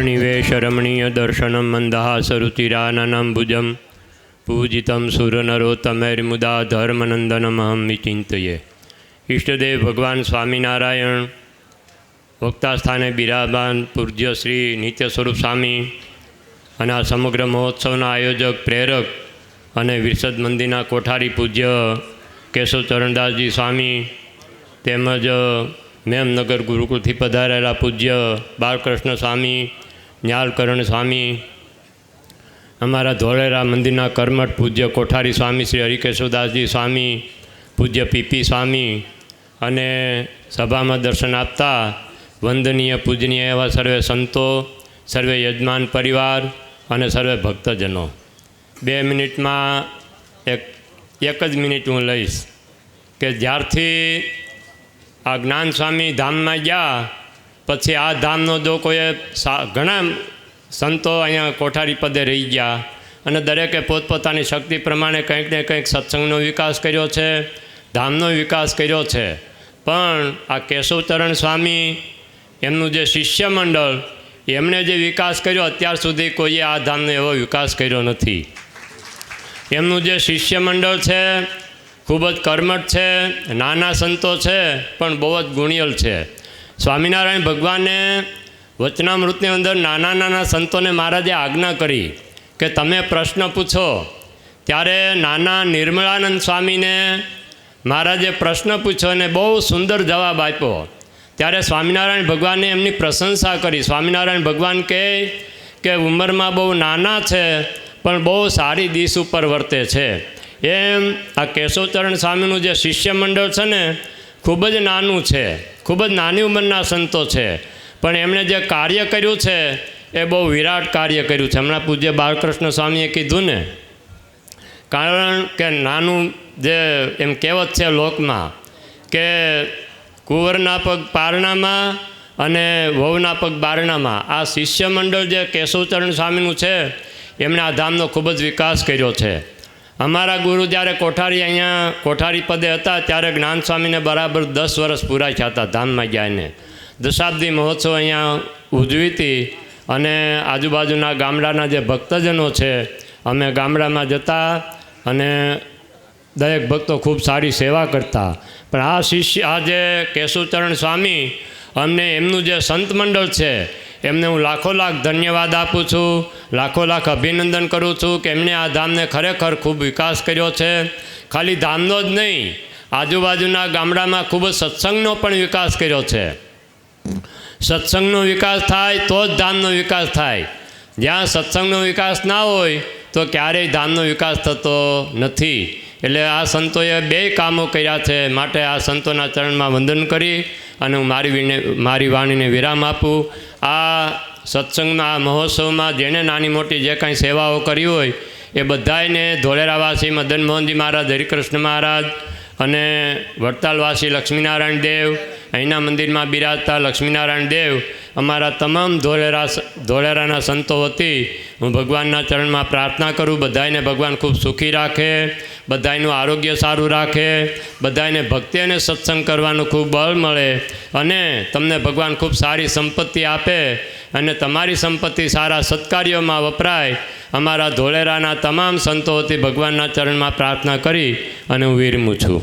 प्रणिवेश रमणीय दर्शनम मंदहासरुचिराननम्बुजं पूजितं सुरनरोत्तमैर्मुदा धर्मनंदनमहं विचिन्तये। इष्टदेव भगवान स्वामीनारायण वक्ता स्थाने बिराजमान पूज्य श्री नित्य स्वरूप स्वामी અને આ સમગ્ર મહોત્સવના આયોજક પ્રેરક અને વિરસદ મંદિરના કોઠારી પૂજ્ય કેશવચરણદાસજી સ્વામી તેમજ મેમનગર ગુરુકુળથી પધારેલા પૂજ્ય બાળકૃષ્ણ સ્વામી, ન્યાલકરણ સ્વામી, અમારા ધોળેરા મંદિરના કર્મઠ પૂજ્ય કોઠારી સ્વામી શ્રી હરિકેશવદાસજી સ્વામી, પૂજ્ય પીપી સ્વામી અને સભામાં દર્શન આપતા વંદનીય પૂજનીય એવા સર્વે સંતો, સર્વે યજમાન પરિવાર અને સર્વે ભક્તજનો, 2 મિનિટમાં એક જ મિનિટ હું લઈશ કે જ્યારથી આ જ્ઞાન સ્વામી ધામમાં ગયા પછી આ ધામનો જો કોઈ ઘણા સંતો અહીંયા કોઠારી પદે રહી ગયા અને દરેકે પોતપોતાની શક્તિ પ્રમાણે કંઈક ને કંઈક સત્સંગનો વિકાસ કર્યો છે, ધામનો વિકાસ કર્યો છે, પણ આ કેશવચરણ સ્વામી એમનું જે શિષ્ય મંડળ એમણે જે વિકાસ કર્યો અત્યાર સુધી કોઈએ આ ધામનો એવો વિકાસ કર્યો નથી. એમનું જે શિષ્ય મંડળ છે ખૂબ જ કર્મઠ છે, નાના સંતો છે પણ બહુ જ ગુણિયલ છે. સ્વામિનારાયણ ભગવાને વચનામૃતની અંદર નાના નાના સંતોને મહારાજે આજ્ઞા કરી કે તમે પ્રશ્ન પૂછો. ત્યારે નાના નિર્મળાનંદ સ્વામીને મહારાજે પ્રશ્ન પૂછ્યો અને બહુ સુંદર જવાબ આપ્યો. ત્યારે સ્વામિનારાયણ ભગવાને એમની પ્રશંસા કરી. સ્વામિનારાયણ ભગવાન કહે કે ઉંમરમાં બહુ નાના છે પણ બહુ સારી દિશ ઉપર વર્તે છે. એમ આ કેશવચરણ સ્વામીનું જે શિષ્ય મંડળ છે ને ખૂબ જ નાનું છે, ખૂબ જ નાની ઉંમરના સંતો છે, પણ એમણે જે કાર્ય કર્યું છે એ બહુ વિરાટ કાર્ય કર્યું છે. હમણાં પૂજ્ય બાળકૃષ્ણ સ્વામીએ કીધું ને, કારણ કે નાનું જે એમ કહેવત છે લોકમાં કે કુંવરના પગ પારણામાં અને વહુના પગ બારણામાં. આ શિષ્ય મંડળ જે કેશવચરણ સ્વામીનું છે એમણે આ ધામનો ખૂબ જ વિકાસ કર્યો છે. અમારા ગુરુ જ્યારે અહીંયા કોઠારી પદે હતા ત્યારે જ્ઞાન સ્વામીને બરાબર 10 વર્ષ પૂરા થયા હતા ધામમાં ગયા એને. દશાબ્દી મહોત્સવ અહીંયા ઉજવી હતી અને આજુબાજુના ગામડાના જે ભક્તજનો છે અમે ગામડામાં જતા અને દરેક ભક્તો ખૂબ સારી સેવા કરતા. પણ આ જે કેશવચરણ સ્વામી અમને એમનું જે સંત મંડળ છે એમને હું લાખો લાખ ધન્યવાદ આપું છું, લાખો લાખ અભિનંદન કરું છું કે એમણે આ ધામને ખરેખર ખૂબ વિકાસ કર્યો છે. ખાલી ધામનો જ નહીં, આજુબાજુના ગામડામાં ખૂબ જ સત્સંગનો પણ વિકાસ કર્યો છે. સત્સંગનો વિકાસ થાય તો જ ધામનો વિકાસ થાય. જ્યાં સત્સંગનો વિકાસ ના હોય તો ક્યારેય ધામનો વિકાસ થતો નથી. એટલે આ સંતોએ 2 કામો કર્યા છે. માટે આ સંતોના ચરણમાં વંદન કરી અને હું મારી વાણીને વિરામ આપું. આ સત્સંગમાં, આ મહોત્સવમાં જેણે નાની મોટી જે કાંઈ સેવાઓ કરી હોય એ બધાને ધોળેરાવાસી મદન મોહનજી મહારાજ, હરિકૃષ્ણ મહારાજ અને વડતાલવાસી લક્ષ્મીનારાયણ દેવ, અહીંના મંદિરમાં બિરાજતા લક્ષ્મીનારાયણ દેવ, અમારા તમામ ધોળેરાના સંતો વતી હું ભગવાનના ચરણમાં પ્રાર્થના કરું બધાને ભગવાન ખૂબ સુખી રાખે, બધાનું આરોગ્ય સારું રાખે, બધાને ભક્તિ અને સત્સંગ કરવાનું ખૂબ બળ મળે અને તમને ભગવાન ખૂબ સારી સંપત્તિ આપે અને તમારી સંપત્તિ સારા સત્કાર્યોમાં વપરાય. અમારા ધોળેરાના તમામ સંતો વતી ભગવાનના ચરણમાં પ્રાર્થના કરી અને હું વિરમું છું.